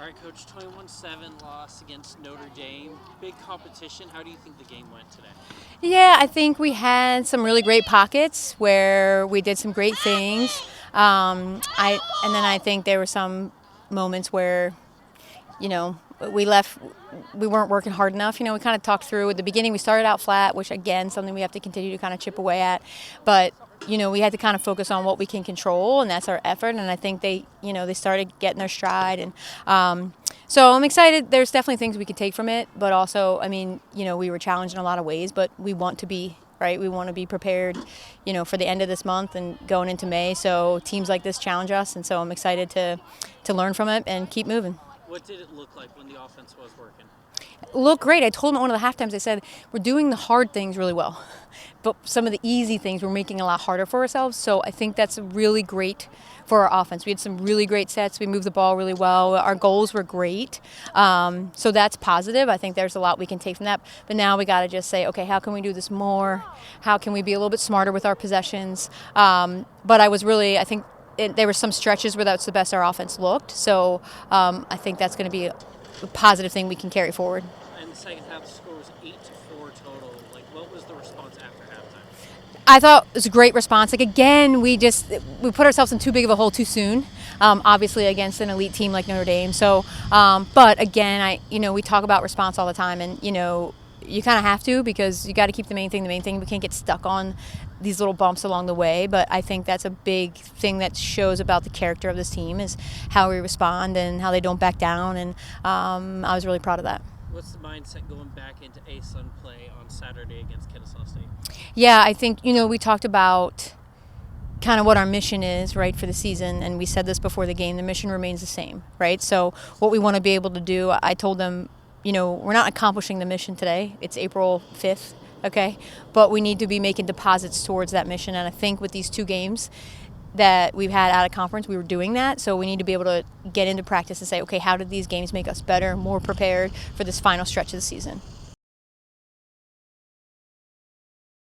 right, Coach, 21-7 loss against Notre Dame. Big competition. How do you think the game went today? Yeah, I think we had some really great pockets where we did some great things. And then I think there were some moments where, you know, we left, we weren't working hard enough. We kind of talked through at the beginning. We started out flat, which again, something we have to continue to kind of chip away at. But we had to kind of focus on what we can control, and that's our effort. And I think they started getting their stride. And so I'm excited. There's definitely things we could take from it, but also, we were challenged in a lot of ways, but we want to be. Right, we want to be prepared, for the end of this month and going into May. So teams like this challenge us, and so I'm excited to learn from it and keep moving. What did it look like when the offense was working? Look great. I told them at one of the halftimes, I said, we're doing the hard things really well, but some of the easy things we're making a lot harder for ourselves. So I think that's really great for our offense. We had some really great sets. We moved the ball really well. Our goals were great. So that's positive. I think there's a lot we can take from that. But now we got to just say, okay, how can we do this more? How can we be a little bit smarter with our possessions? But I think there were some stretches where that's the best our offense looked. So I think that's going to be a positive thing we can carry forward. And the second half, the score was 8-4 total. What was the response after halftime? I thought it was a great response. Again, we put ourselves in too big of a hole too soon. Obviously against an elite team like Notre Dame. So, but again, we talk about response all the time, and you kind of have to, because you got to keep the main thing. We can't get stuck on these little bumps along the way. But I think that's a big thing that shows about the character of this team, is how we respond and how they don't back down. And I was really proud of that. What's the mindset going back into ASUN play on Saturday against Kennesaw State? Yeah, I think, we talked about kind of what our mission is, right, for the season. And we said this before the game, the mission remains the same, right? So what we want to be able to do, I told them, we're not accomplishing the mission today. It's April 5th, okay? But we need to be making deposits towards that mission. And I think with these two games that we've had out of conference, we were doing that. So we need to be able to get into practice and say, okay, how did these games make us better, more prepared for this final stretch of the season?